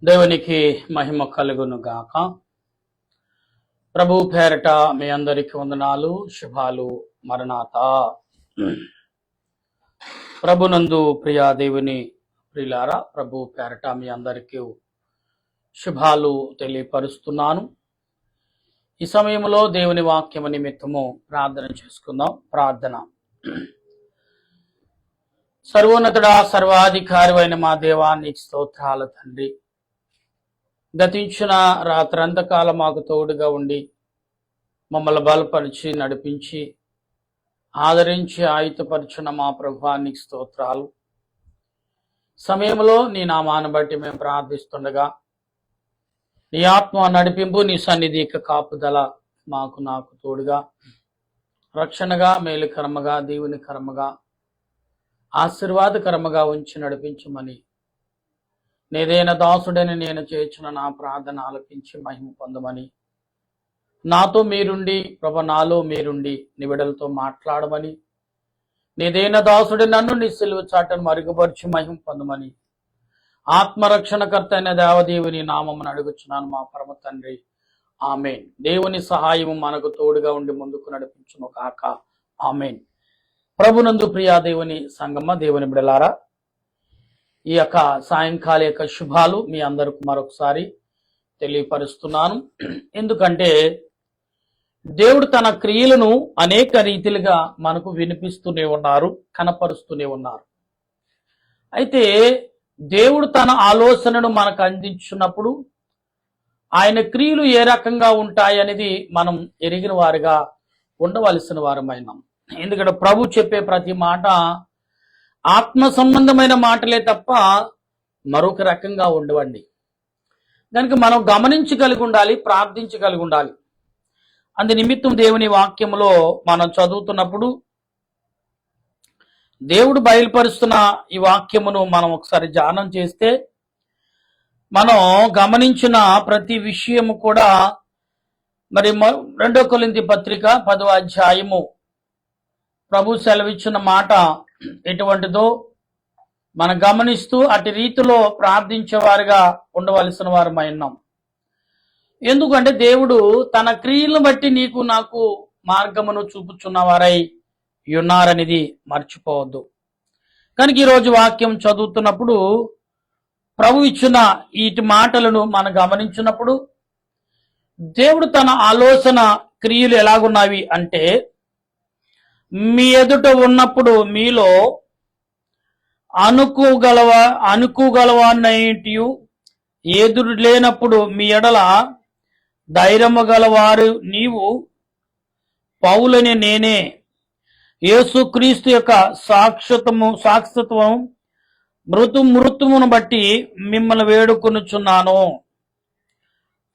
దేవునికి మహిమ కలుగును గాక. ప్రభు పేరట మీ అందరికి వందనాలు, శుభాలు. మరణాత. ప్రభునందు ప్రియా దేవుని ప్రియులారా, ప్రభు పేరట మీ అందరికీ శుభాలు తెలియపరుస్తున్నాను. ఈ సమయంలో దేవుని వాక్యము నిమిత్తము ప్రార్థన చేసుకుందాం. ప్రార్థన. సర్వోన్నతుడా, సర్వాధికారి అయిన మా దేవా, నీకు స్తోత్రాలు తండ్రి. గతించిన రాత్రంతకాలం మాకు తోడుగా ఉండి మమ్మల్ని బలపరిచి నడిపించి ఆదరించి ఆయుధపరిచిన మా ప్రభువా, నీకు స్తోత్రాలు. సమయంలో నీ నామాన్ని బట్టి మేము ప్రార్థిస్తుండగా నీ ఆత్మ నడిపింపు, నీ సన్నిధి కాపుదల నాకు తోడుగా, రక్షణగా, మేలుకరముగా, దీవునికరముగా, ఆశీర్వాదకరముగా ఉంచి నడిపించమని నేదైన దాసుడని నేను చేర్చిన నా ప్రార్థన ఆలకించి మహిమ పొందమని, నాతో మీరుండి ప్రభు, నాలో మీరుండి నిబిడలతో మాట్లాడమని, నేదైన దాసుడి నన్ను నీ సిలువ చాటను మరుగుపరిచి మహిమ పొందమని ఆత్మరక్షణకర్త అయిన దేవదేవుని నామమును అడుగుచున్నాను మా పరమ తండ్రి. ఆమెన్. దేవుని సహాయము మనకు తోడుగా ఉండి ముందుకు నడిపించును కాక. ఆమెన్. ప్రభునందు ప్రియా దేవుని సంగమ, దేవుని బిడలారా, ఈ యొక్క సాయంకాల యొక్క శుభాలు మీ అందరికి మరొకసారి తెలియపరుస్తున్నాను. ఎందుకంటే దేవుడు తన క్రియలను అనేక రీతిలుగా మనకు వినిపిస్తూనే ఉన్నారు, కనపరుస్తూనే ఉన్నారు. అయితే దేవుడు తన ఆలోచనను మనకు అందించినప్పుడు ఆయన క్రియలు ఏ రకంగా ఉంటాయనేది మనం ఎరిగిన వారుగా ఉండవలసిన వారమైనాం. ఎందుకంటే ప్రభు చెప్పే ప్రతి మాట ఆత్మ సంబంధమైన మాటలే తప్ప మరొక రకంగా ఉండవండి. కనుక మనం గమనించగలిగి ఉండాలి, ప్రార్థించగలిగి ఉండాలి. అందు నిమిత్తం దేవుని వాక్యములో మనం చదువుతున్నప్పుడు దేవుడు బయలుపరుస్తున్న ఈ వాక్యమును మనం ఒకసారి ధ్యానం చేస్తే మనం గమనించిన ప్రతి విషయము కూడా మరి 2 కొరింథీ పత్రిక 10వ అధ్యాయము ప్రభు సెలవిచ్చిన మాట ఎటువంటిదో మనం గమనిస్తూ అటు రీతిలో ప్రార్థించేవారుగా ఉండవలసిన వారమై ఉన్నాం. ఎందుకంటే దేవుడు తన క్రియలను బట్టి నీకు నాకు మార్గమును చూపుచున్న వారై ఉన్నారనేది మర్చిపోవద్దు. కనుక ఈరోజు వాక్యం చదువుతున్నప్పుడు ప్రభు ఇచ్చిన వీటి మాటలను మనం గమనించినప్పుడు దేవుడు తన ఆలోచన క్రియలు ఎలాగున్నవి అంటే, మీ ఎదుట ఉన్నప్పుడు మీలో అనుకోగలవాన్నైటియు, ఎదురు లేనప్పుడు మీ ఎడల ధైర్యము గలవారు నీవు పౌలని నేనే, యేసుక్రీస్తు యొక్క సాక్షిత్వం మృతుమును బట్టి మిమ్మల్ని వేడుకొనుచున్నాను.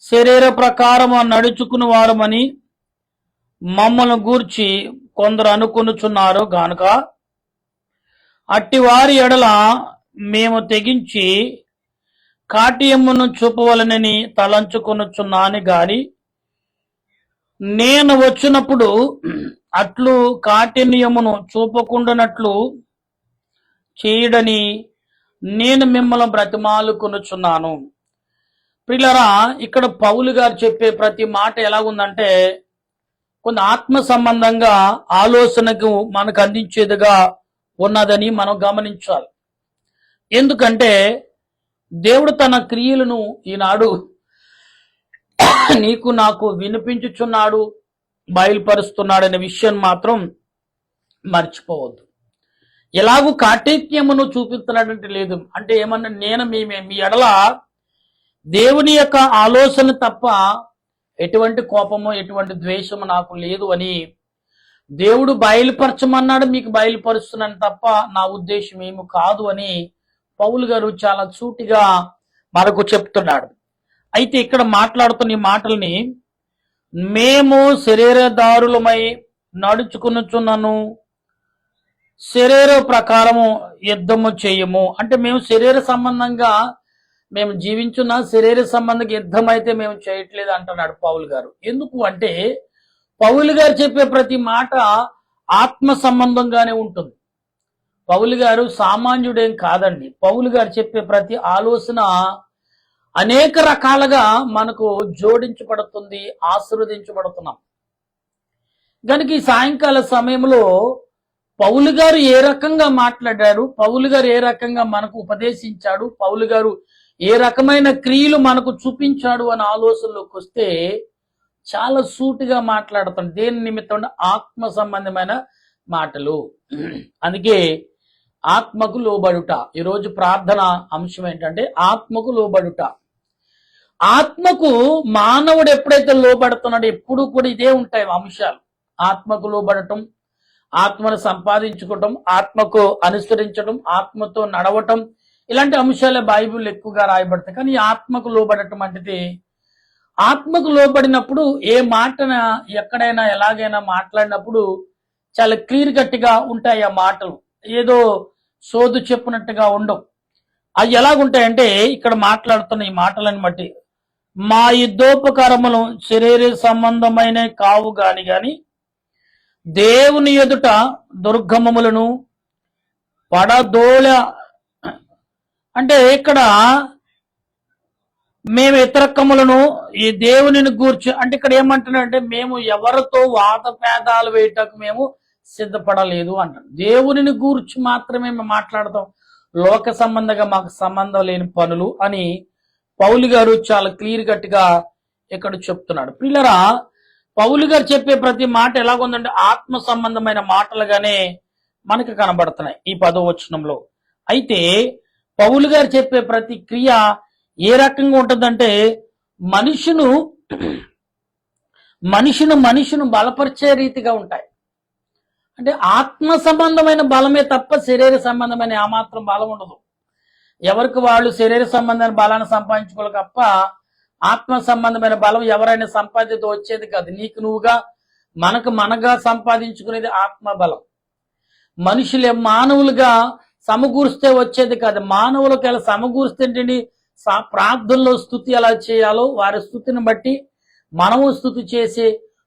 శరీర ప్రకారము నడుచుకుని వారమని మమ్మల్ని గూర్చి కొందరు అనుకొనుచున్నారు గానుక అట్టి వారి ఎడల మేము తెగించి కాఠిన్యమును చూపవలనని తలంచుకొనుచున్నాను గాని, నేను వచ్చినప్పుడు అట్లు కాఠిన్యమును చూపకుండానట్లు చేయడని నేను మిమ్మల్ని బ్రతిమాలుకొనుచున్నాను. ప్రియులారా, ఇక్కడ పౌలు గారు చెప్పే ప్రతి మాట ఎలాగుందంటే కొంత ఆత్మ సంబంధంగా ఆలోచనకు మనకు అందించేదిగా ఉన్నదని మనం గమనించాలి. ఎందుకంటే దేవుడు తన క్రియలను ఈనాడు నీకు నాకు వినిపించుచున్నాడు, బయలుపరుస్తున్నాడు అనే విషయం మాత్రం మర్చిపోవద్దు. ఎలాగూ కాఠిన్యమును చూపిస్తున్నాడంటే లేదు అంటే ఏమన్నా నేను మీ ఎడల దేవుని యొక్క ఆలోచన తప్ప ఎటువంటి కోపము, ఎటువంటి ద్వేషము నాకు లేదు అని దేవుడు బయలుపరచమన్నాడు, మీకు బయలుపరుస్తున్నాను తప్ప నా ఉద్దేశం ఏమి కాదు అని పౌలు గారు చాలా సూటిగా మనకు చెప్తున్నాడు. అయితే ఇక్కడ మాట్లాడుతున్న ఈ మాటల్ని, మేము శరీరదారులమై నడుచుకునుచున్నాను, శరీర ప్రకారము యుద్ధము చేయము అంటే మేము శరీర సంబంధంగా మేము జీవించున్న శరీర సంబంధిక యుద్ధం అయితే మేము చేయట్లేదు అంటున్నాడు పౌలు గారు. ఎందుకు అంటే పౌలు గారు చెప్పే ప్రతి మాట ఆత్మ సంబంధంగానే ఉంటుంది. పౌలు గారు సామాన్యుడేం కాదండి. పౌలు గారు చెప్పే ప్రతి ఆలోచన అనేక రకాలుగా మనకు జోడించబడుతుంది, ఆశీర్వదించబడుతున్నాం. కనుక ఈ సాయంకాల సమయంలో పౌలు గారు ఏ రకంగా మాట్లాడారు, పౌలు గారు ఏ రకంగా మనకు ఉపదేశించాడు, పౌలు గారు ఏ రకమైన క్రియలు మనకు చూపించాడు అనే ఆలోచనలోకి వస్తే చాలా సూటిగా మాట్లాడుతాడు. దేని నిమిత్తం? ఆత్మ సంబంధమైన మాటలు. అందుకే ఆత్మకు లోబడుట. ఈరోజు ప్రార్థన అంశం ఏంటంటే ఆత్మకు లోబడుట. ఆత్మకు మానవుడు ఎప్పుడైతే లోబడుతున్నాడో ఎప్పుడు కూడా ఇదే ఉంటాయి అంశాలు. ఆత్మకు లోబడటం, ఆత్మను సంపాదించుకోవటం, ఆత్మకు అనుసరించడం, ఆత్మతో నడవటం, ఇలాంటి అంశాలే బైబిల్ ఎక్కువగా రాయబడతాయి. కానీ ఆత్మకు లోబడటం అంటే ఆత్మకు లోబడినప్పుడు ఏ మాటన ఎక్కడైనా ఎలాగైనా మాట్లాడినప్పుడు చాలా క్లియర్ కట్గా ఉంటాయి ఆ మాటలు. ఏదో సోదు చెప్పినట్టుగా ఉండవు. అవి ఎలాగుంటాయంటే ఇక్కడ మాట్లాడుతున్న ఈ మాటలను బట్టి, మా యుద్ధోపకరములు శరీర సంబంధమైన కావు గాని దేవుని ఎదుట దుర్గమములను పడదోళ. అంటే ఇక్కడ మేము ఇతరకములను ఈ దేవునిని గూర్చి, అంటే ఇక్కడ ఏమంటున్నాడంటే మేము ఎవరితో వాదపేదాలు వేయటకు మేము సిద్ధపడలేదు అంటాడు. దేవునిని గూర్చి మాత్రమే మేము మాట్లాడతాం, లోక సంబంధంగా మాకు సంబంధం లేని పనులు అని పౌలు గారు చాలా క్లియర్ కట్గా ఇక్కడ చెప్తున్నాడు. పిల్లరా, పౌలు గారు చెప్పే ప్రతి మాట ఎలాగుందంటే ఆత్మ సంబంధమైన మాటలుగానే మనకు కనబడుతున్నాయి ఈ 10వ వచనంలో. అయితే పౌలు గారు చెప్పే ప్రతి క్రియ ఏ రకంగా ఉంటుందంటే మనుషును బలపరిచే రీతిగా ఉంటాయి. అంటే ఆత్మ సంబంధమైన బలమే తప్ప శరీర సంబంధమైన ఏమాత్రం బలం ఉండదు. ఎవరికి వాళ్ళు శరీర సంబంధమైన బలాన్ని సంపాదించుకోవాలి తప్ప ఆత్మ సంబంధమైన బలం ఎవరైనా సంపాదిత వచ్చేది కాదు. నీకు నువ్వుగా మనగా సంపాదించుకునేది ఆత్మ బలం. మనుషులే మానవులుగా సమకూరిస్తే వచ్చేది కాదు. మానవులకు ఎలా సమకూరిస్తేంటి, ప్రార్థనలో స్థుతి ఎలా చేయాలో వారి స్థుతిని బట్టి మనము స్థుతి చేసి,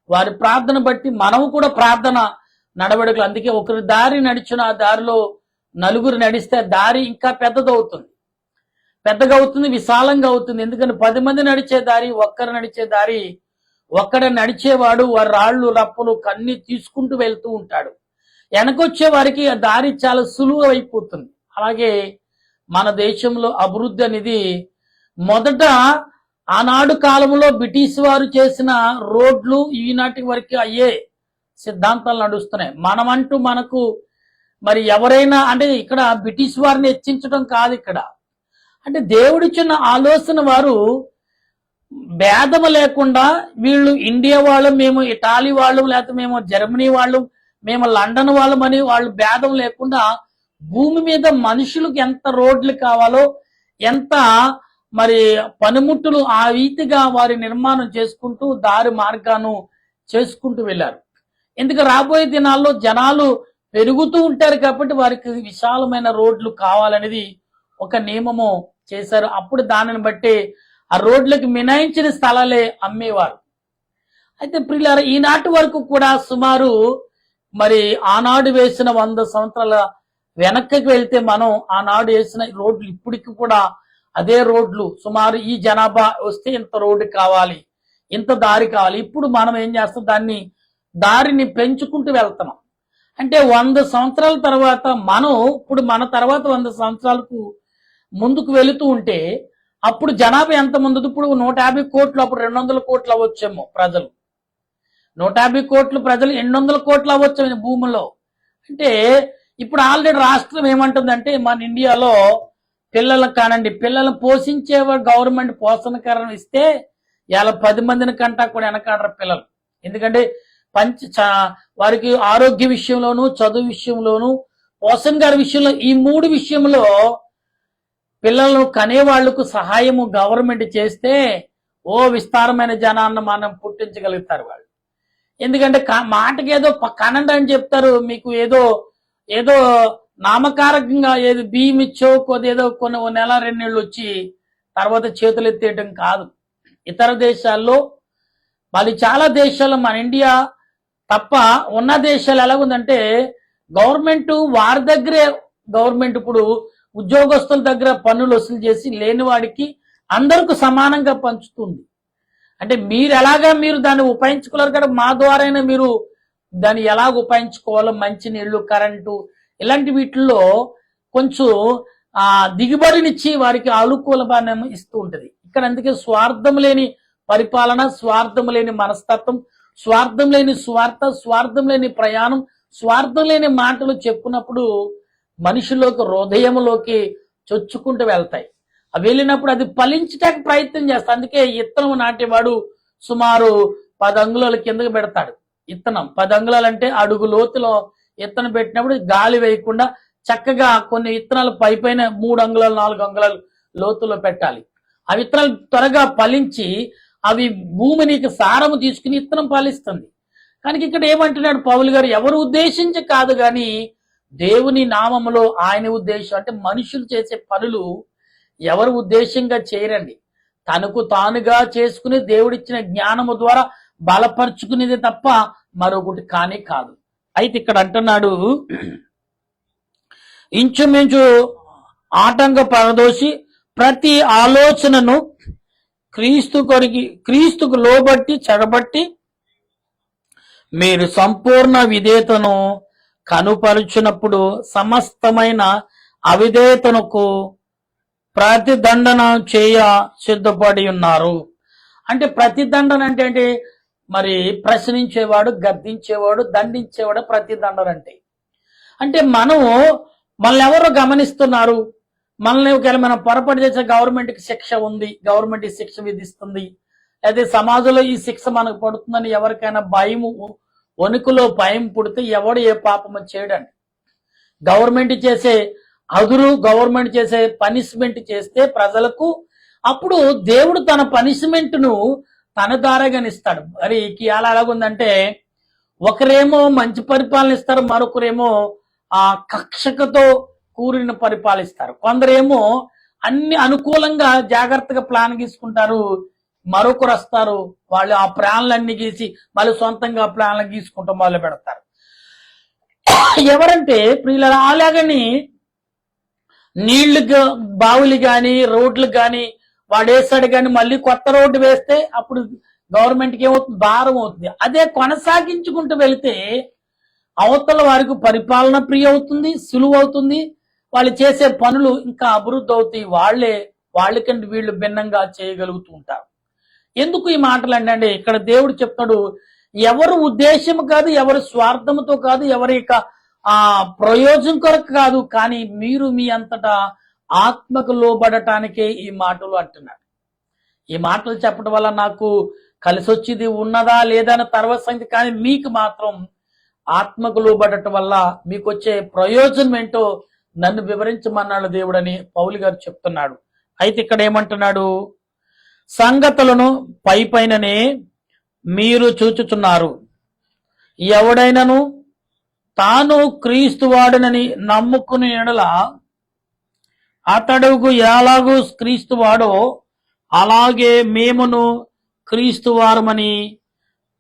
వారి ప్రార్థన బట్టి మనము కూడా ప్రార్థన నడవడికలు. అందుకే ఒకరి దారి నడిచిన ఆ దారిలో నలుగురు నడిస్తే దారి ఇంకా పెద్దగా అవుతుంది, విశాలంగా అవుతుంది. ఎందుకంటే 10 మంది నడిచే దారి, ఒక్కరు నడిచే దారి, ఒక్కడ నడిచేవాడు వారి రాళ్ళు రప్పలు కన్ని తీసుకుంటూ వెళ్తూ ఉంటాడు. వెనకొచ్చే వారికి ఆ దారి చాలా సులువు అయిపోతుంది. అలాగే మన దేశంలో అభివృద్ధి అనేది మొదట ఆనాడు కాలంలో బ్రిటిష్ వారు చేసిన రోడ్లు ఈనాటి వరకు అయ్యే సిద్ధాంతాలు నడుస్తున్నాయి. మనమంటూ మనకు మరి ఎవరైనా అంటే ఇక్కడ బ్రిటిష్ వారిని హెచ్చించడం కాదు. ఇక్కడ అంటే దేవుడిచ్చిన ఆలోచన వారు భేదము లేకుండా వీళ్ళు ఇండియా వాళ్ళు, మేము ఇటాలీ వాళ్ళు, లేకపోతే మేము జర్మనీ వాళ్ళు, మేము లండన్ వాళ్ళమని వాళ్ళు భేదం లేకుండా భూమి మీద మనుషులకు ఎంత రోడ్లు కావాలో, ఎంత మరి పనిముట్టులు ఆ రీతిగా వారి నిర్మాణం చేసుకుంటూ దారి మార్గాన్ని చేసుకుంటూ వెళ్ళారు. ఎందుకు రాబోయే దినాల్లో జనాలు పెరుగుతూ ఉంటారు కాబట్టి వారికి విశాలమైన రోడ్లు కావాలనేది ఒక నియమము చేశారు. అప్పుడు దానిని బట్టి ఆ రోడ్లకు మినాయించిన స్థలాలే అమ్మేవారు. అయితే ప్రియులారా, ఈనాటి వరకు కూడా సుమారు మరి ఆనాడు వేసిన 100 సంవత్సరాల వెనక్కి వెళ్తే మనం ఆనాడు వేసిన రోడ్లు ఇప్పటికి కూడా అదే రోడ్లు. సుమారు ఈ జనాభా వస్తే ఇంత రోడ్డు కావాలి, ఇంత దారి కావాలి. ఇప్పుడు మనం ఏం చేస్తాం, దారిని పెంచుకుంటూ వెళ్తున్నాం. అంటే 100 సంవత్సరాల తర్వాత ఇప్పుడు మన తర్వాత 100 సంవత్సరాలకు ముందుకు వెళుతూ ఉంటే అప్పుడు జనాభా ఎంత ముందు, ఇప్పుడు 150 కోట్లు, అప్పుడు 200 కోట్లు అవ్వచ్చేమో ప్రజలు. 150 కోట్లు ప్రజలు 800 కోట్లు అవ్వచ్చు భూమిలో. అంటే ఇప్పుడు ఆల్రెడీ రాష్ట్రం ఏమంటుందంటే మన ఇండియాలో పిల్లలను పోషించే గవర్నమెంట్ పోషణకరం ఇస్తే ఇలా 10 మందిని కంటా కూడా వెనకాడరు పిల్లలు. ఎందుకంటే వారికి ఆరోగ్య విషయంలోను, చదువు విషయంలోను, పోషణ గారి విషయంలో, ఈ 3 విషయంలో పిల్లలను కనేవాళ్లకు సహాయము గవర్నమెంట్ చేస్తే విస్తారమైన జనాన్ని మనం పుట్టించగలుగుతారు వాళ్ళు. ఎందుకంటే మాటకి ఏదో కనండి అని చెప్తారు, మీకు ఏదో నామకారకంగా ఏదో బియ్యం ఇచ్చో ఏదో కొన్ని నెల 2 నెలలు వచ్చి తర్వాత చేతులు ఎత్తేయటం కాదు. ఇతర దేశాల్లో మళ్ళీ చాలా దేశాల్లో మన ఇండియా తప్ప ఉన్న దేశాలు ఎలాగుందంటే గవర్నమెంట్ వారి దగ్గరే ఇప్పుడు ఉద్యోగస్తుల దగ్గర పన్నులు వసూలు చేసి లేని వాడికి అందరికి సమానంగా పంచుతుంది. అంటే మీరు ఎలాగా మీరు దాన్ని ఉపయోగించుకోలేరు కదా, మా ద్వారా మీరు దాన్ని ఎలాగ ఉపయోగించుకోవాలో, మంచినీళ్ళు, కరెంటు ఇలాంటి వీటిల్లో కొంచెం దిగుబడినిచ్చి వారికి అనుకూలమైన ఇస్తూ ఉంటది. ఇక్కడ అందుకే స్వార్థం లేని పరిపాలన, స్వార్థం లేని మనస్తత్వం, స్వార్థం లేని స్వార్థ, స్వార్థం లేని ప్రయాణం, స్వార్థం లేని మాటలు చెప్పుకున్నప్పుడు మనిషిలోకి, హృదయంలోకి చొచ్చుకుంటూ వెళ్తాయి. అవి వెళ్ళినప్పుడు అది ఫలించటానికి ప్రయత్నం చేస్తాడు. అందుకే ఇత్తనం నాటేవాడు సుమారు 10 అంగుళాల కిందకి పెడతాడు. ఇత్తనం 10 అంగుళాలు అంటే అడుగు లోతులో ఇత్తనం పెట్టినప్పుడు గాలి వేయకుండా చక్కగా కొన్ని విత్తనాలు పైన 3 అంగుళాలు 4 అంగుళాలు లోతులో పెట్టాలి. ఆ విత్తనాలు త్వరగా ఫలించి అవి భూమినికి సారము తీసుకుని విత్తనం ఫలిస్తుంది. కానీ ఇక్కడ ఏమంటున్నాడు పౌలు గారు, ఎవరు ఉద్దేశించి కాదు కానీ దేవుని నామములో ఆయన ఉద్దేశం. అంటే మనుషులు చేసే పనులు ఎవరు ఉద్దేశంగా చేయరండి, తనకు తానుగా చేసుకుని దేవుడిచ్చిన జ్ఞానము ద్వారా బలపరుచుకునేది తప్ప మరొకటి కానీ కాదు. అయితే ఇక్కడ అంటున్నాడు, ఇంచుమించు ఆటంక పరదోషి ప్రతి ఆలోచనను క్రీస్తుకు లోబట్టి చెడబట్టి మీరు సంపూర్ణ విధేయతను కనుపరుచినప్పుడు సమస్తమైన అవిధేయతనకు ప్రతిదండన చేయ సిద్ధపడి ఉన్నారు. అంటే ప్రతిదండన అంటే మరి ప్రశ్నించేవాడు, గద్దించేవాడు, దండించేవాడు ప్రతిదండన అంటే మనల్ని ఎవరు గమనిస్తున్నారు, మనల్ని ఒకవేళ మనం పొరపాటు చేసే గవర్నమెంట్కి శిక్ష ఉంది, గవర్నమెంట్ ఈ శిక్ష విధిస్తుంది, అయితే సమాజంలో ఈ శిక్ష మనకు పడుతుందని ఎవరికైనా భయము, వణుకులో భయం పుడితే ఎవడు ఏ పాపము చేయడండి. గవర్నమెంట్ చేసే గవర్నమెంట్ చేసే పనిష్మెంట్ చేస్తే ప్రజలకు, అప్పుడు దేవుడు తన పనిష్మెంట్ ను తన ద్వారాగానిస్తాడు. మరి ఇవాళ ఎలాగుందంటే ఒకరేమో మంచి పరిపాలన ఇస్తారు, మరొకరేమో కక్షకతో కూరిన పరిపాలిస్తారు. కొందరేమో అన్ని అనుకూలంగా జాగ్రత్తగా ప్లాన్ గీసుకుంటారు, మరొకరు వస్తారు వాళ్ళు ఆ ప్లాన్లన్నీ గీసి మళ్ళీ సొంతంగా ప్లాన్లు గీసుకుంటాం మొదలు పెడతారు. ఎవరంటే ప్రియుల అలాగని నీళ్లు బావులు గాని రోడ్లు గాని వాడేసాడు కానీ మళ్ళీ కొత్త రోడ్డు వేస్తే అప్పుడు గవర్నమెంట్కి ఏమవుతుంది, భారం అవుతుంది. అదే కొనసాగించుకుంటూ వెళితే అవతల వారికి పరిపాలన ప్రియ అవుతుంది, సులువు అవుతుంది, వాళ్ళు చేసే పనులు ఇంకా అభివృద్ధి అవుతాయి, వాళ్ళకంటే వీళ్ళు భిన్నంగా చేయగలుగుతూ ఉంటారు. ఎందుకు ఈ మాటలు అంటే ఇక్కడ దేవుడు చెప్తాడు, ఎవరు ఉద్దేశం కాదు, ఎవరు స్వార్థంతో కాదు, ఎవరి ప్రయోజనం కొరకు కాదు, కానీ మీరు మీ అంతటా ఆత్మకు లోబడటానికే ఈ మాటలు అంటున్నాడు. ఈ మాటలు చెప్పడం వల్ల నాకు కలిసి వచ్చేది ఉన్నదా లేదా అని తర్వాత సంగతి, కానీ మీకు మాత్రం ఆత్మకు లోబడటం వల్ల మీకు వచ్చే ప్రయోజనం ఏంటో నన్ను వివరించమన్నాడు దేవుడని పౌలు గారు చెప్తున్నాడు. అయితే ఇక్కడ ఏమంటున్నాడు, సంగతులను పైననే మీరు చూచుచున్నారు, ఎవడైనను తాను క్రీస్తు వాడునని నమ్ముకుని ఎడల అతడుకు ఎలాగూ క్రీస్తు వాడో అలాగే మేమును క్రీస్తు వారమని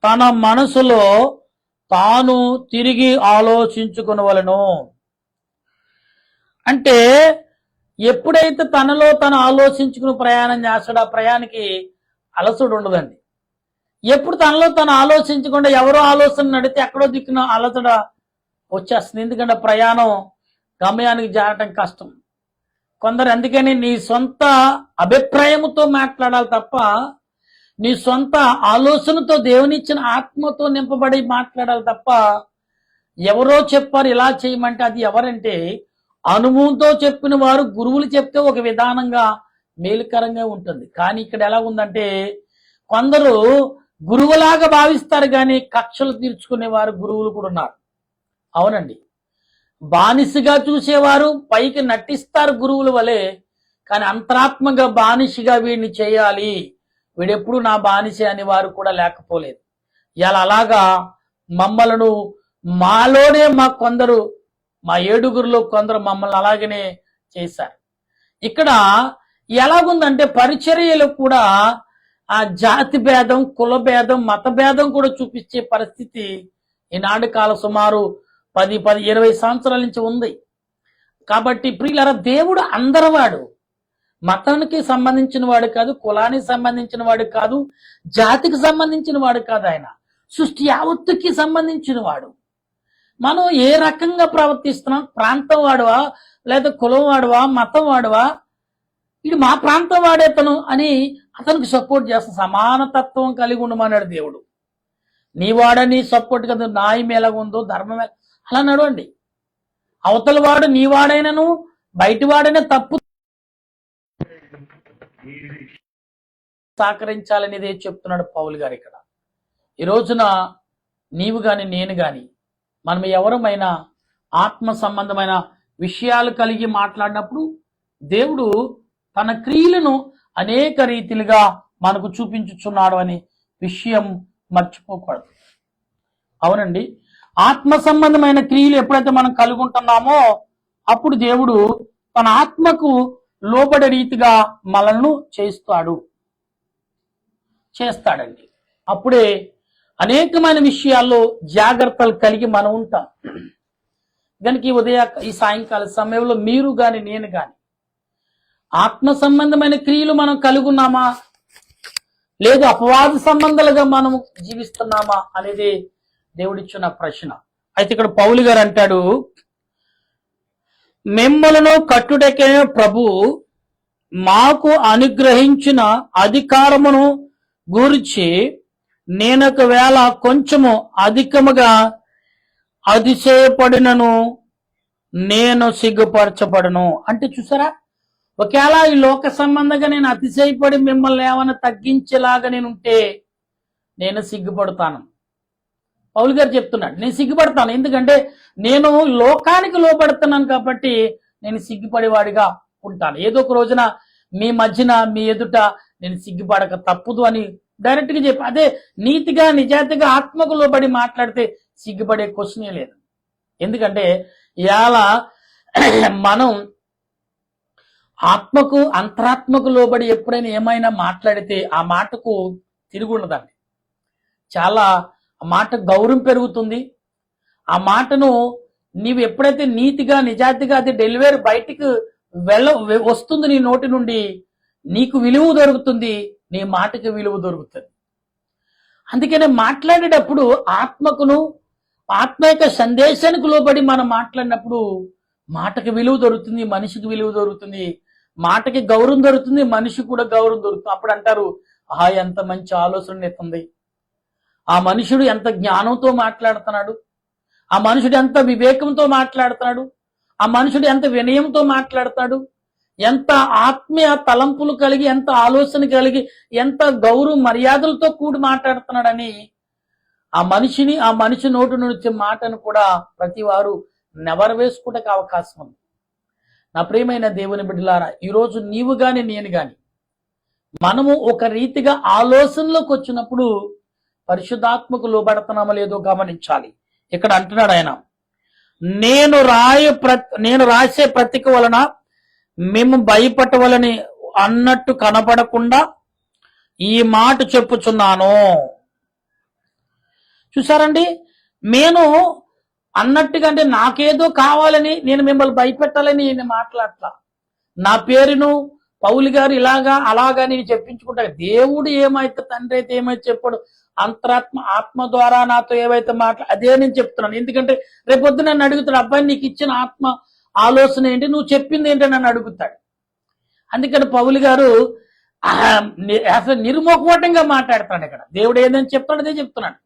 తన మనసులో తాను తిరిగి ఆలోచించుకునవలెను. అంటే ఎప్పుడైతే తనలో తను ఆలోచించుకుని ప్రయాణం చేస్తాడో ఆ ప్రయాణికి అలసడు ఉండదండి. ఎప్పుడు తనలో తను ఆలోచించకుండా ఎవరో ఆలోచన నడితే ఎక్కడో దిక్కున అలసడ వచ్చేస్తుంది. ఎందుకంటే ప్రయాణం గమ్యానికి చేరటం కష్టం. కొందరు అందుకని నీ సొంత అభిప్రాయంతో మాట్లాడాలి తప్ప నీ సొంత ఆలోచనతో దేవునిచ్చిన ఆత్మతో నింపబడి మాట్లాడాలి తప్ప ఎవరో చెప్పారు ఇలా చేయమంటే అది ఎవరంటే అనుభవంతో చెప్పిన వారు, గురువులు చెప్తే ఒక విధానంగా మేలుకరంగా ఉంటుంది. కానీ ఇక్కడ ఎలా ఉందంటే కొందరు గురువులాగా భావిస్తారు కానీ కక్షలు తీర్చుకునేవారు గురువులు కూడా ఉన్నారు. అవునండి, బానిసగా చూసేవారు పైకి నటిస్తారు గురువుల వలె, కానీ అంతరాత్మగా బానిసగా వీడిని చేయాలి, వీడెప్పుడు నా బానిసే అని వారు కూడా లేకపోలేదు. ఇలా అలాగా మమ్మలను మాలోనే కొందరు మా 7గురిలో కొందరు మమ్మల్ని అలాగనే చేశారు. ఇక్కడ ఎలాగుందంటే పరిచర్యలు కూడా ఆ జాతి భేదం, కుల భేదం, మత భేదం కూడా చూపించే పరిస్థితి ఈనాడు కాల సుమారు 10-20 సంవత్సరాల నుంచి ఉంది. కాబట్టి ప్రియులారా దేవుడు అందరివాడు, మతానికి సంబంధించిన వాడు కాదు, కులానికి సంబంధించిన వాడు కాదు, జాతికి సంబంధించిన వాడు కాదు. ఆయన సృష్టి యావత్తుకి సంబంధించిన వాడు. మనం ఏ రకంగా ప్రవర్తిస్తున్నాం, ప్రాంతం వాడువా లేదా కులం వాడువా మతం వాడువా, ఇది మా ప్రాంతం వాడేతను అని అతనికి సపోర్ట్ చేస్తాం. సమానతత్వం కలిగి ఉండమన్నాడు దేవుడు. నీ వాడని సపోర్ట్ కదా, న్యాయం ఎలాగుందో ధర్మం అలా నడవండి. అవతల వాడు నీ వాడైనను బయటి వాడైనా తప్పు సహకరించాలనేదే చెప్తున్నాడు పౌలు గారు ఇక్కడ. ఈ రోజున నీవు గాని నేను గాని మనం ఎవరమైనా ఆత్మ సంబంధమైన విషయాలు కలిగి మాట్లాడినప్పుడు దేవుడు తన క్రియలను అనేక రీతిలుగా మనకు చూపించుచున్నాడు అనే విషయం మర్చిపోకూడదు. అవునండి, ఆత్మ సంబంధమైన క్రియలు ఎప్పుడైతే మనం కలిగి ఉంటున్నామో అప్పుడు దేవుడు తన ఆత్మకు లోబడే రీతిగా మనల్ని చేస్తాడండి. అప్పుడే అనేకమైన విషయాల్లో జాగ్రత్తలు కలిగి మనం ఉంటాం. కనుక ఈ సాయంకాల సమయంలో మీరు గాని నేను గాని ఆత్మ సంబంధమైన క్రియలు మనం కలిగి ఉన్నామా లేదు అపవాద సంబంధాలుగా మనం జీవిస్తున్నామా అనేది దేవుడిచ్చిన ప్రశ్న. అయితే ఇక్కడ పౌలు గారు అంటాడు, మిమ్మలను కట్టుటకే ప్రభు మాకు అనుగ్రహించిన అధికారమును గూర్చి నేనొకవేళ కొంచెము అధికముగా అతిశయపడినను నేను సిగ్గుపరచబడను. అంటే చూసారా, ఒకవేళ ఈ లోక సంబంధంగా నేను అతిశయపడి మిమ్మల్ని ఏమైనా తగ్గించేలాగా నేనుంటే నేను సిగ్గుపడతాను. పౌలు గారు చెప్తున్నాడు, నేను సిగ్గుపడతాను. ఎందుకంటే నేను లోకానికి లోపడుతున్నాను కాబట్టి నేను సిగ్గుపడేవాడిగా ఉంటాను. ఏదో ఒక రోజున మీ మధ్యన మీ ఎదుట నేను సిగ్గుపడక తప్పుదు అని డైరెక్ట్ గా చెప్పి, అదే నీతిగా నిజాయితీగా ఆత్మకు లోబడి మాట్లాడితే సిగ్గుపడే క్వశ్చనే లేదు. ఎందుకంటే ఇవాళ మనం ఆత్మకు అంతరాత్మకు లోబడి ఎప్పుడైనా ఏమైనా మాట్లాడితే ఆ మాటకు తిరిగి ఉండదండి. చాలా ఆ మాట గౌరవం పెరుగుతుంది. ఆ మాటను నీవు ఎప్పుడైతే నీతిగా నిజాయితీగా అది డెలివరీ బయటికి వస్తుంది నీ నోటి నుండి, నీకు విలువ దొరుకుతుంది, నీ మాటకి విలువ దొరుకుతుంది. అందుకనే మాట్లాడేటప్పుడు ఆత్మకును ఆత్మ యొక్క సందేశానికి లోబడి మనం మాట్లాడినప్పుడు మాటకి విలువ దొరుకుతుంది, మనిషికి విలువ దొరుకుతుంది, మాటకి గౌరవం దొరుకుతుంది, మనిషికి కూడా గౌరవం దొరుకుతుంది. అప్పుడు అంటారు, ఎంత మంచి ఆలోచన ఎత్తుంది, ఆ మనుషుడు ఎంత జ్ఞానంతో మాట్లాడుతున్నాడు, ఆ మనుషుడు ఎంత వివేకంతో మాట్లాడుతున్నాడు, ఆ మనుషుడు ఎంత వినయంతో మాట్లాడతాడు, ఎంత ఆత్మీయ తలంపులు కలిగి, ఎంత ఆలోచన కలిగి, ఎంత గౌరవ మర్యాదలతో కూడి మాట్లాడుతున్నాడని ఆ మనిషి నోటి నుంచి మాటను కూడా ప్రతి వారు నెవరవేసుకుంటకు అవకాశం ఉంది. నా ప్రియమైన దేవుని బిడ్డలారా, ఈరోజు నీవు గాని నేను గాని మనము ఒక రీతిగా ఆలోచనలోకి వచ్చినప్పుడు పరిశుద్ధాత్మకు లోబడుతున్నామో లేదో గమనించాలి. ఇక్కడ అంటున్నాడు ఆయన, నేను రాసే పత్రిక వలన మేము భయపడవలని అన్నట్టు కనపడకుండా ఈ మాట చెప్పుచున్నాను. చూసారండి, నేను అన్నట్టుగా అంటే నాకేదో కావాలని నేను మిమ్మల్ని భయపెట్టాలని నేను మాట్లాడతా. నా పేరును పౌలు గారు ఇలాగా అలాగా నేను చెప్పించుకుంటా. దేవుడు ఏమైతే తండ్రి అయితే ఏమైతే చెప్పాడు, ఆత్మ ద్వారా నాతో ఏవైతే అదే నేను చెప్తున్నాను. ఎందుకంటే రేపొద్దు నన్ను అడుగుతాడు, అబ్బాయి నీకు ఇచ్చిన ఆత్మ ఆలోచన ఏంటి, నువ్వు చెప్పింది ఏంటి నన్ను అడుగుతాడు. అందుకని పౌలు గారు అసలు నిర్మోహమాటంగా మాట్లాడతాడు. ఇక్కడ దేవుడు ఏదని చెప్తాడు అదే చెప్తున్నాడు.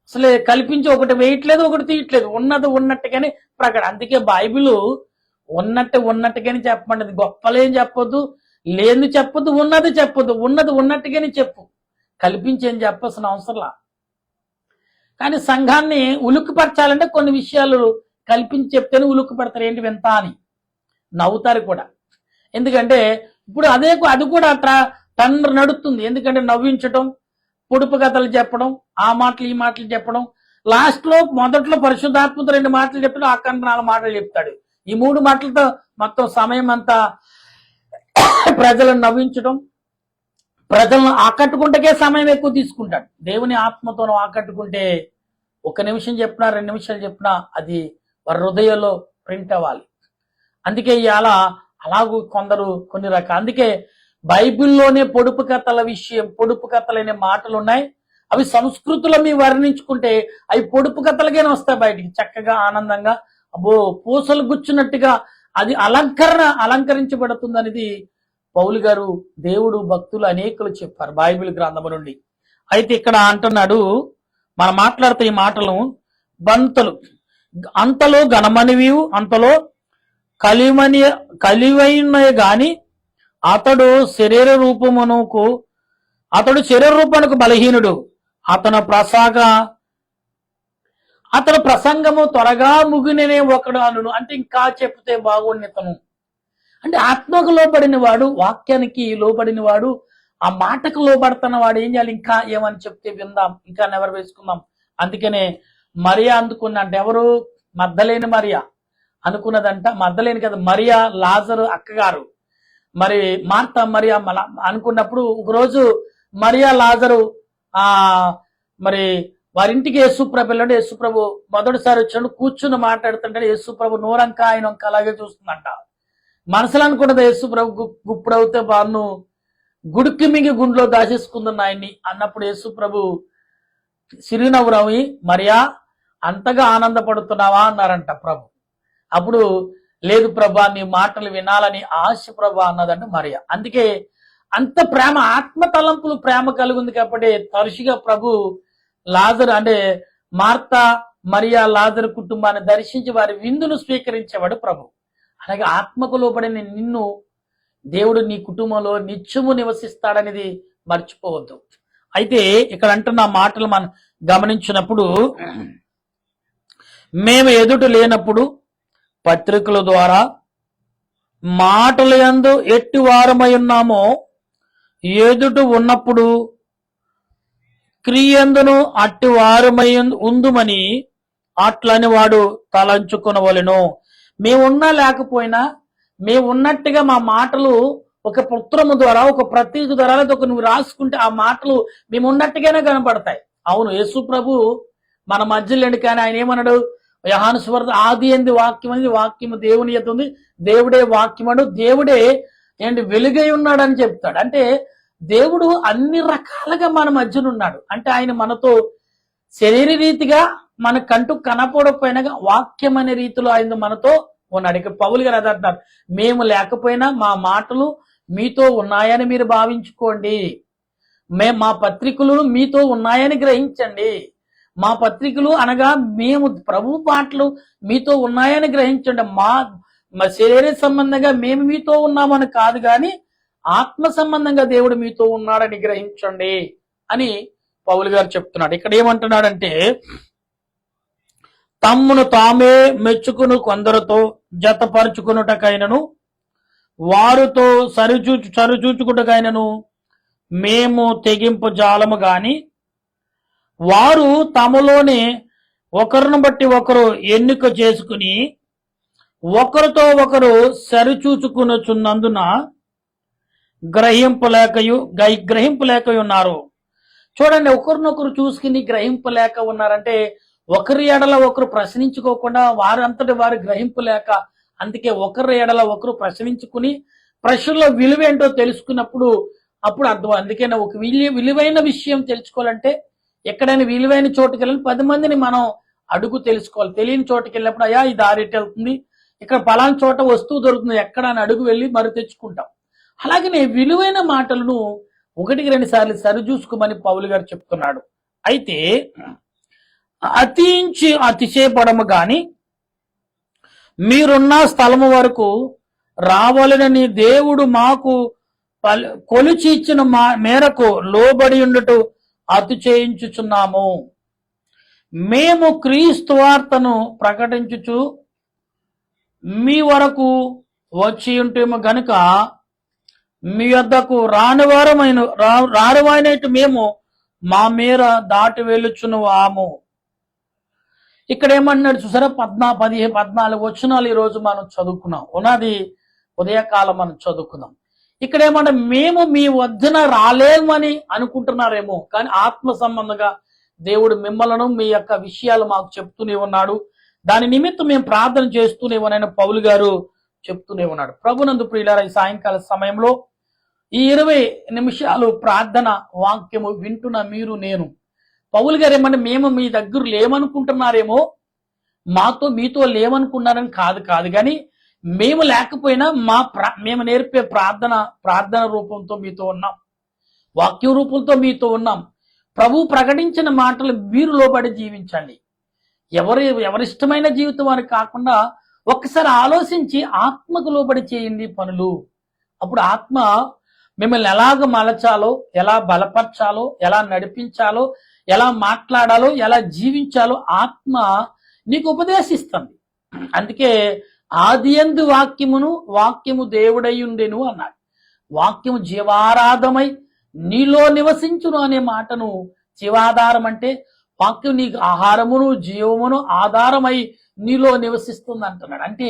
అసలు కల్పించి ఒకటి వేయట్లేదు, ఒకటి తీయట్లేదు, ఉన్నది ఉన్నట్టుగానే ప్రకటన. అందుకే బైబిల్ ఉన్నట్టుగానే చెప్పమంటది. గొప్పలేం చెప్పొద్దు, లేని చెప్పొద్దు, ఉన్నది చెప్పొద్దు, ఉన్నది ఉన్నట్టుగానే చెప్పు, కల్పించేం చెప్పాల్సిన అవసరంలా. కానీ సంఘాన్ని ఉలుక్కుపరచాలంటే కొన్ని విషయాలు కల్పించి చెప్తేనే ఉలుక్కుపడతారు. ఏంటి వింత అని నవ్వుతారు కూడా. ఎందుకంటే ఇప్పుడు అది కూడా తండ్రి నడుస్తుంది. ఎందుకంటే నవ్వించటం, పొడుపు కథలు చెప్పడం, ఆ మాటలు ఈ మాటలు చెప్పడం, లాస్ట్లో మొదట్లో పరిశుద్ధాత్మతో 2 మాటలు చెప్తాడు, ఆఖరి 4 మాటలు చెప్తాడు. ఈ 3 మాటలతో మొత్తం సమయం అంతా ప్రజలను నవ్వించడం, ప్రజలను ఆకట్టుకుంటే సమయం ఎక్కువ తీసుకుంటాడు. దేవుని ఆత్మతో ఆకట్టుకుంటే 1 నిమిషం చెప్పినా 2 నిమిషాలు చెప్పినా అది వారి హృదయంలో ప్రింట్ అవ్వాలి. అందుకే ఇవాళ అలాగూ కొందరు కొన్ని రకాల, అందుకే బైబిల్లోనే పొడుపు కథలనే మాటలు ఉన్నాయి. అవి సంస్కృతిలో మీ వర్ణించుకుంటే అవి పొడుపు కథలకైనా వస్తాయి బయటికి, చక్కగా ఆనందంగా అబ్బో పూసలు గుచ్చినట్టుగా అది అలంకరించబడుతుంది అనేది పౌలు గారు, దేవుడు, భక్తులు అనేకులు చెప్పారు బైబిల్ గ్రంథము నుండి. అయితే ఇక్కడ అంటున్నాడు, మనం మాట్లాడుతూ ఈ మాటలు బంతలు అంతలో ఘనమనివి అంతలో కలివైనవి గాని అతడు శరీర రూపమునకు బలహీనుడు, అతని ప్రసంగము త్వరగా ముగిననే ఒకడు అనును. అంటే ఇంకా చెప్తే బాగుండితను అంటే ఆత్మకు లోబడిన వాడు, వాక్యానికి లోబడిన వాడు, ఆ మాటకు లోబడుతున్న వాడు ఏం చేయాలి? ఇంకా ఏమని చెప్తే విందాం, ఇంకా నెవరు వేసుకుందాం. అందుకనే మరియా అందుకున్నంట. ఎవరు? మగ్దలేని మరియా అనుకున్నదంట. మగ్దలేని కదా, మరియా లాజరు అక్కగారు. మరి మార్తా మరియా అనుకున్నప్పుడు ఒకరోజు మరియా లాజరు మరి వారింటికి యేసుప్రభు వెళ్ళాడు. యేసుప్రభు మొదటిసారి వచ్చాడు, కూర్చుని మాట్లాడుతుంటే యేసుప్రభు నోరంక ఆయన అలాగే చూస్తుందంట. మనసులో అనుకున్నది యేసుప్రభు గుప్పుడవుతే బాను గుడికి మింగి గుండెలో దాచేసుకుందన్న ఆయన్ని అన్నప్పుడు యేసుప్రభు సిరినవ్వురవి, మరియా అంతగా ఆనందపడుతున్నావా అన్నారంట ప్రభు. అప్పుడు లేదు ప్రభా, నీ మాటలు వినాలని ఆశ ప్రభా అన్నదంట మరియా. అందుకే అంత ప్రేమ, ఆత్మ తలంపులు ప్రేమ కలిగింది కాబట్టి తరచుగా ప్రభు లాజరు అంటే మార్తా మరియా లాజరు కుటుంబాన్ని దర్శించి వారి విందును స్వీకరించేవాడు ప్రభు. అలాగే ఆత్మకు లోబడిన నిన్ను దేవుడు నీ కుటుంబంలో నిత్యము నివసిస్తాడనేది మర్చిపోవద్దు. అయితే ఇక్కడ అంటున్న మాటలు మనం గమనించినప్పుడు, మేము ఎదుట లేనప్పుడు పత్రికల ద్వారా మాటల యందు ఎట్టి వారమై ఉన్నామో, ఎదుట ఉన్నప్పుడు క్రియందును అట్టి వారమై ఉందుమని అట్లని వాడు తలంచుకొనవలెను. మేమున్నా లేకపోయినా మేము ఉన్నట్టుగా మా మాటలు ఒక పుత్రము ద్వారా, ఒక ప్రతీక ద్వారా, ఒక నువ్వు రాసుకుంటే ఆ మాటలు మేము ఉన్నట్టుగానే కనపడతాయి. అవును, యేసు ప్రభు మన మధ్యలోండి, కానీ ఆయన ఏమన్నాడు? యోహాను సువార్త ఆది ఎందు వాక్యం అనేది, వాక్యము దేవుని యొద్ద ఉంది, దేవుడే వాక్యమడు, దేవుడే ఏంటి వెలుగై ఉన్నాడని చెప్తాడు. అంటే దేవుడు అన్ని రకాలుగా మన మధ్యన ఉన్నాడు. అంటే ఆయన మనతో శరీర రీతిగా మన కంటూ కనపడకపోయినా వాక్యం అనే రీతిలో ఆయన మనతో ఉన్నాడు. ఇక పౌలు గారు అది అంటారు, మేము లేకపోయినా మా మాటలు మీతో ఉన్నాయని మీరు భావించుకోండి, మా పత్రికలు మీతో ఉన్నాయని గ్రహించండి. మా పత్రికలు అనగా మేము ప్రభు మాటలు మీతో ఉన్నాయని గ్రహించండి. మా శరీర సంబంధంగా మేము మీతో ఉన్నామని కాదు, కానీ ఆత్మ సంబంధంగా దేవుడు మీతో ఉన్నాడని గ్రహించండి అని పౌలు గారు చెప్తున్నాడు. ఇక్కడ ఏమంటున్నాడంటే, తమ్మును తామే మెచ్చుకును కొందరితో జతపరుచుకున్నటకైనను వారితో సరిచూచుకుటకైనను మేము తెగింపు జాలము గాని, వారు తమలోనే ఒకరిని బట్టి ఒకరు ఎన్నిక చేసుకుని ఒకరితో ఒకరు సరిచూచుకునుచున్నందున గ్రహింపలేక ఉన్నారు. చూడండి, ఒకరినొకరు చూసుకుని గ్రహింపలేక ఉన్నారంటే ఒకరి ఎడల ఒకరు ప్రశ్నించుకోకుండా వారంతటి వారు గ్రహింపలేక, అందుకే ఒకరి ఎడల ఒకరు ప్రశ్నించుకుని ప్రశ్నలో విలువ ఏంటో తెలుసుకున్నప్పుడు అప్పుడు అర్థం. అందుకనే ఒక విలువైన విషయం తెలుసుకోవాలంటే ఎక్కడైనా విలువైన చోటుకి వెళ్ళి 10 మందిని మనం అడుగు తెలుసుకోవాలి. తెలియని చోటుకి వెళ్ళినప్పుడు అయ్యా ఈ దారి ఎటు వెళ్తుంది, ఇక్కడ పలానా చోట వస్తువు దొరుకుతుంది, ఎక్కడ అని అడుగు వెళ్ళి మరి తెచ్చుకుంటాం. అలాగనే విలువైన మాటలను 1-2 సార్లు సరిచూసుకోమని పౌలు గారు చెప్తున్నాడు. అయితే అతిశయపడము గాని మీరున్న స్థలము వరకు రావాలని దేవుడు మాకు కొలిచి ఇచ్చిన మేరకు లోబడి ఉండుట అతిశయించుచున్నాము. మేము క్రీస్తు వార్తను ప్రకటించుచు మీ వరకు వచ్చి ఉంటేమో గనుక మీ వద్దకు రానివారైనట్టు మేము మా మేర దాటి వెళ్ళుచున్నాము. ఇక్కడ ఏమన్నాడు చూసారా? 14 వచనాలు ఈరోజు మనం చదువుకున్నాం. ఉన్నది ఉదయకాలం మనం చదువుకున్నాం. ఇక్కడ ఏమంటే మేము మీ వద్దన రాలేమని అనుకుంటున్నారేమో, కానీ ఆత్మ సంబంధంగా దేవుడు మిమ్మల్ని మీ యొక్క విషయాలు మాకు చెప్తూనే ఉన్నాడు. దాని నిమిత్తం మేము ప్రార్థన చేస్తూనే ఉన్నాయని పౌలు గారు చెప్తూనే ఉన్నాడు. ప్రభునందు ప్రియులారా, ఈ సాయంకాల సమయంలో ఈ 20 నిమిషాలు ప్రార్థన వాక్యము వింటున్న మీరు నేను, పౌలు గారు ఏమన్నా మేము మీ దగ్గర లేమనుకుంటున్నారేమో, మీతో లేమనుకున్నారని కాదు కానీ మేము లేకపోయినా మేము నేర్పే ప్రార్థన రూపంతో మీతో ఉన్నాం, వాక్య రూపంతో మీతో ఉన్నాం. ప్రభు ప్రకటించిన మాటలు మీరు లోబడి జీవించండి. ఎవరిష్టమైన జీవితం అని కాకుండా ఒక్కసారి ఆలోచించి ఆత్మకు లోబడి చేయండి పనులు. అప్పుడు ఆత్మ మిమ్మల్ని ఎలాగ మలచాలో, ఎలా బలపరచాలో, ఎలా నడిపించాలో, ఎలా మాట్లాడాలో, ఎలా జీవించాలో ఆత్మ నీకు ఉపదేశిస్తుంది. అందుకే ఆదియందు వాక్యము దేవుడయ్యుండెను అన్నాడు. వాక్యము జీవారాధమై నీలో నివసించును అనే మాటను, జీవాధారం అంటే వాక్యం నీకు ఆహారమును జీవమును ఆధారమై నీలో నివసిస్తుంది అంటున్నాడు. అంటే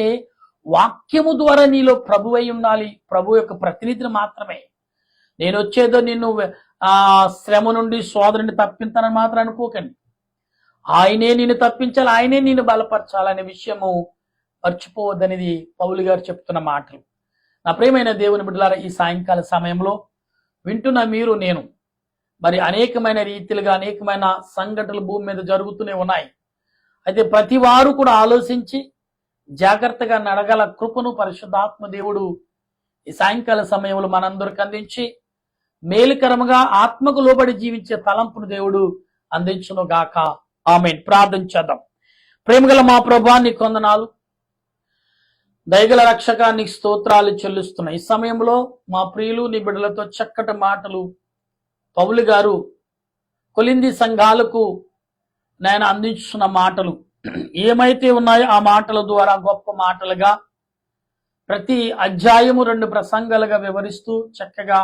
వాక్యము ద్వారా నీలో ప్రభు అయి ఉండాలి. ప్రభు యొక్క ప్రతినిధిని మాత్రమే. నేను వచ్చేదో నిన్ను శ్రమ నుండి శోధన నుండి తప్పించాలని మాత్రం అనుకోకండి. ఆయనే నిన్ను తప్పించాలి, ఆయనే నిన్ను బలపరచాలనే విషయము మర్చిపోవద్దనేది పౌలు గారు చెప్తున్న మాటలు. నా ప్రియమైన దేవుని బిడ్డలారా, ఈ సాయంకాల సమయంలో వింటున్న మీరు నేను, మరి అనేకమైన రీతిలుగా అనేకమైన సంఘటనలు భూమి మీద జరుగుతూనే ఉన్నాయి. అయితే ప్రతి వారు కూడా ఆలోచించి జాగ్రత్తగా నడగల కృపను పరిశుద్ధాత్మ దేవుడు ఈ సాయంకాల సమయంలో మనందరికి అందించి మేలుకరముగా ఆత్మకు లోబడి జీవించే తలంపును దేవుడు అందించును గాక. ఆమేన్. ప్రార్థన చేద్దాం. ప్రేమగల మా ప్రభువా, నీకు వందనాలు. దయగల రక్షక, నీకు స్తోత్రాలు చెల్లిస్తున్నాయి. ఈ సమయంలో మా ప్రియులు నీ బిడ్డలతో చక్కటి మాటలు పౌలు గారు కొలింది సంఘాలకు నేను అందించున్న మాటలు ఏమైతే ఉన్నాయో ఆ మాటల ద్వారా గొప్ప మాటలుగా ప్రతి అధ్యాయము 2 ప్రసంగాలుగా వివరిస్తూ చక్కగా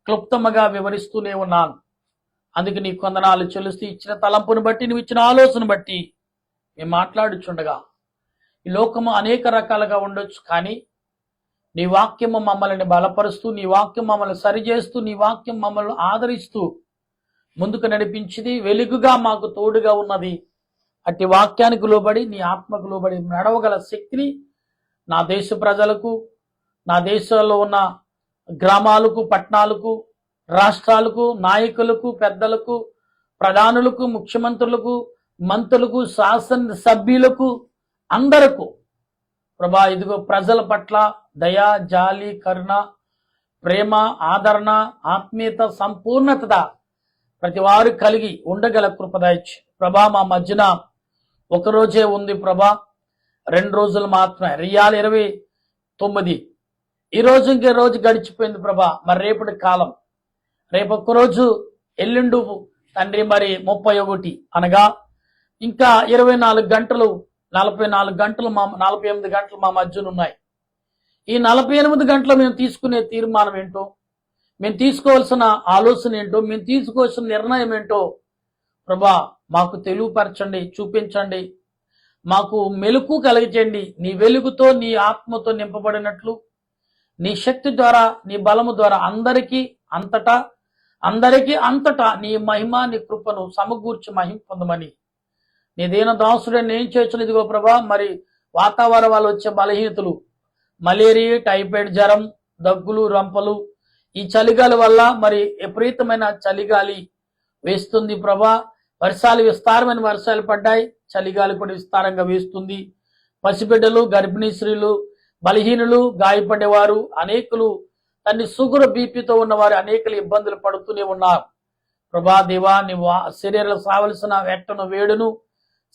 క్లుప్తముగా వివరిస్తూనే ఉన్నాను. అందుకే నీకు వందనాలు చెల్లిస్తూ ఇచ్చిన తలంపును బట్టి, నువ్వు ఇచ్చిన ఆలోచన బట్టి మేము మాట్లాడుచుండగా ఈ లోకము అనేక రకాలుగా ఉండొచ్చు, కానీ నీ వాక్యము మమ్మల్ని బలపరుస్తూ, నీ వాక్యం మమ్మల్ని సరిచేస్తూ, నీ వాక్యం మమ్మల్ని ఆదరిస్తూ ముందుకు నడిపించింది, వెలుగుగా మాకు తోడుగా ఉన్నది. అట్టి వాక్యానికి లోబడి, నీ ఆత్మకు లోబడి నడవగల శక్తిని నా దేశ ప్రజలకు, నా దేశంలో ఉన్న గ్రామాలకు, పట్టణాలకు, రాష్ట్రాలకు, నాయకులకు, పెద్దలకు, ప్రధానులకు, ముఖ్యమంత్రులకు, మంత్రులకు, శాసన సభ్యులకు, అందరకు ప్రభా, ఇదిగో ప్రజల పట్ల దయ, జాలి, కరుణ, ప్రేమ, ఆదరణ, ఆత్మీయత, సంపూర్ణత ప్రతి వారు కలిగి ఉండగల కృపదయచ్చు ప్రభా. మా మధ్యన ఒకరోజే ఉంది ప్రభా, 2 రోజులు మాత్రమే, రియాల్ 29. ఈ రోజు ఇంకే రోజు గడిచిపోయింది ప్రభా. మరి రేపటి కాలం, రేపు ఒక్కరోజు, ఎల్లుండు తండ్రి మరి 31, అనగా ఇంకా 24 గంటలు, 44 గంటలు 48 గంటలు మా మధ్యన ఉన్నాయి. ఈ 48 గంటలు మేము తీసుకునే తీర్మానం ఏంటో, మేము తీసుకోవాల్సిన ఆలోచన ఏంటో, మేము తీసుకోవాల్సిన నిర్ణయం ఏంటో ప్రభా మాకు తెలియపరచండి, చూపించండి, మాకు మెలుకు కలిగించండి. నీ వెలుగుతో, నీ ఆత్మతో నింపబడినట్లు, నీ శక్తి ద్వారా, నీ బలము ద్వారా అందరికీ అంతటా నీ మహిమ, నీ కృపను సమకూర్చి మహిమ పొందమని నీ దీన దాసుడే నేను చేయొచ్చు. ఇదిగో ప్రభా, మరి వాతావరణం వల్ల వచ్చే బలహీనతలు, మలేరియా, టైఫాయిడ్ జ్వరం, దగ్గులు, రంపలు, ఈ చలిగాలి వల్ల మరి విపరీతమైన చలిగాలి వేస్తుంది ప్రభా. విస్తారమైన వర్షాలు పడ్డాయి, చలిగాలి కూడా విస్తారంగా వేస్తుంది. పసిబిడ్డలు, గర్భిణీ స్త్రీలు, బలహీనులు, గాయపడేవారు అనేకులు, తన్ని షుగర్, బీపీతో ఉన్నవారు అనేకలు ఇబ్బందులు పడుతూనే ఉన్నారు ప్రభా. దేవా, నీ శరీరంలో కావలసిన వెట్టను, వేడును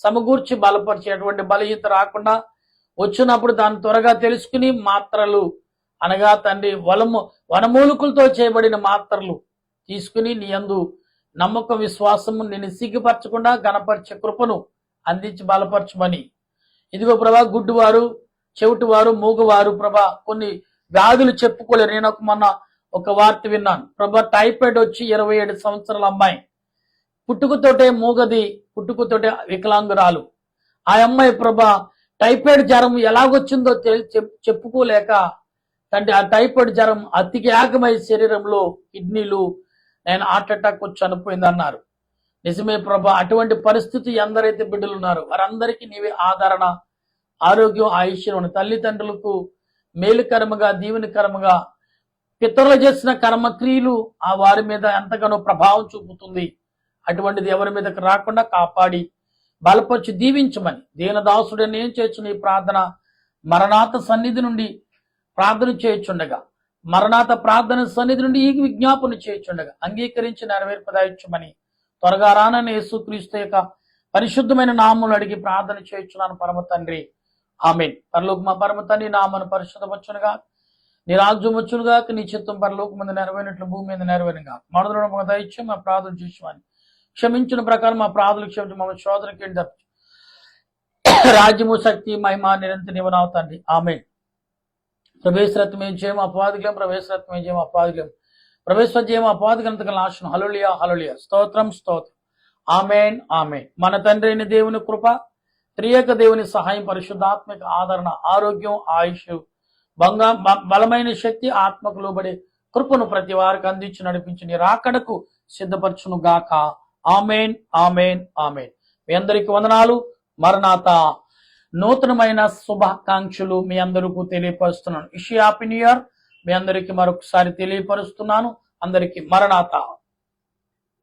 సమకూర్చి బలపరిచేటువంటి బలహీనత రాకుండా వచ్చినప్పుడు దాన్ని త్వరగా తెలుసుకుని మాత్రలు, అనగా తండ్రి వనమూలికలతో చేయబడిన మాత్రలు తీసుకుని నీ యందు నమ్మకం, విశ్వాసము, నేను సిగ్గుపరచకుండా గణపరిచే కృపను అందించి బలపరచమని. ఇదిగో ప్రభా, గుడ్డివారు, చెవిటివారు, మూగవారు ప్రభా, కొన్ని వ్యాధులు చెప్పుకోలేరు. నేను మొన్న ఒక వార్త విన్నాను ప్రభా, టైఫాయిడ్ వచ్చి 27 సంవత్సరాల అమ్మాయి, పుట్టుకతోటే మూగది, పుట్టుకతోటే వికలాంగురాలు. ఆ అమ్మాయి ప్రభా టైఫాయిడ్ జ్వరం ఎలాగొచ్చిందో చెప్పుకోలేక తండ్రి, ఆ టైఫాయిడ్ జ్వరం అతికి ఏకమై శరీరంలో కిడ్నీలు నేను హార్ట్ అటాక్ వచ్చి చనిపోయింది అన్నారు. నిజమే ప్రభా, అటువంటి పరిస్థితి ఎందరైతే బిడ్డలు ఉన్నారో వారందరికీ నీవే ఆదరణ, ఆరోగ్యం, ఆయుష్యం. తల్లిదండ్రులకు మేలుకరముగా దీవెనకరముగా పితరులు చేసిన కర్మక్రియలు ఆ వారి మీద ఎంతగానో ప్రభావం చూపుతుంది. అటువంటిది ఎవరి మీదకి రాకుండా కాపాడి బలపరిచి దీవించమని దీనదాసుడని ఏం చేయొచ్చు ఈ ప్రార్థన మరణాత సన్నిధి నుండి ప్రార్థన చేయుచుండగా, మరణాత ప్రార్థన సన్నిధి నుండి ఈ విజ్ఞాపన చేయుచుండగా అంగీకరించి నెరవేర్పదాయించమని త్వరగా రానని యేసుక్రీస్తు యొక్క పరిశుద్ధమైన నామములు అడిగి ప్రార్థన చేయుచున్నాను పరమ తండ్రి, ఆమేన్. పరలోక మా పరమ తండ్రి, నామను పరిశుద్ధపరచునుగా, నీ రాజ్యం వచ్చునుగా, నీ చిత్తం పరలోక మీద నెరవేరినట్లు భూమి మీద నెరవేరుగా. మనలో దయచేసి మా ప్రార్థన చేసామని క్షమించిన ప్రకారం మా ప్రార్థనలు క్షమించి మమ్మల్ని శోధనకి రాజ్యము శక్తి మహిమ నిరంతర నివనావు తండ్రి, ఆమేన్. ప్రవేశరత్మే జయం అపవాదికం, ప్రవేశరత్మే జయం అపవాదికం, ప్రవేశజయం అపవాదికంతక నాశనం. హల్లెలూయా హల్లెలూయా, స్తోత్రం స్తోత్రం, ఆమేన్ ఆమేన్. మన తండ్రి అయిన దేవుని కృప, త్రియేక దేవుని సహాయం, పరిశుద్ధాత్మక ఆదరణ, ఆరోగ్యం, ఆయుష్, బలమైన శక్తి, ఆత్మకు లోబడే కృపను ప్రతి వారికి అందించి నడిపించి నీ రాకడకు సిద్ధపరచును గాక. ఆమేన్ ఆమేన్ ఆమేన్. మీ అందరికి వందనాలు. మరణాత నూతనమైన శుభాకాంక్షలు మీ అందరికీ తెలియపరుస్తున్నాను. హ్యాపీ న్యూ ఇయర్ మీ అందరికీ మరొకసారి తెలియపరుస్తున్నాను. అందరికీ మరణాత.